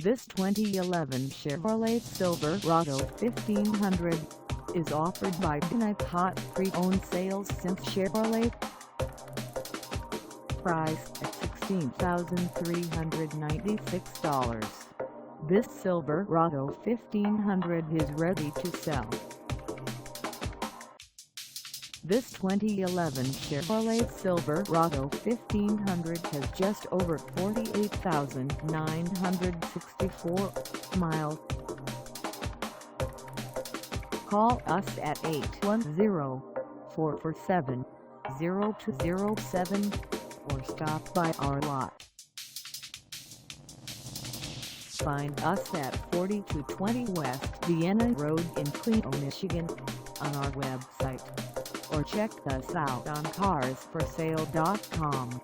This 2011 Chevrolet Silverado 1500 is offered by Eickhoff pre-owned sales since Chevrolet. Price at $16,396. This Silverado 1500 is ready to sell. This 2011 Chevrolet Silverado 1500 has just over 48,964 miles. Call us at 810-447-0207 or stop by our lot. Find us at 4220 West Vienna Road in Clio, Michigan on our website, or check us out on carsforsale.com.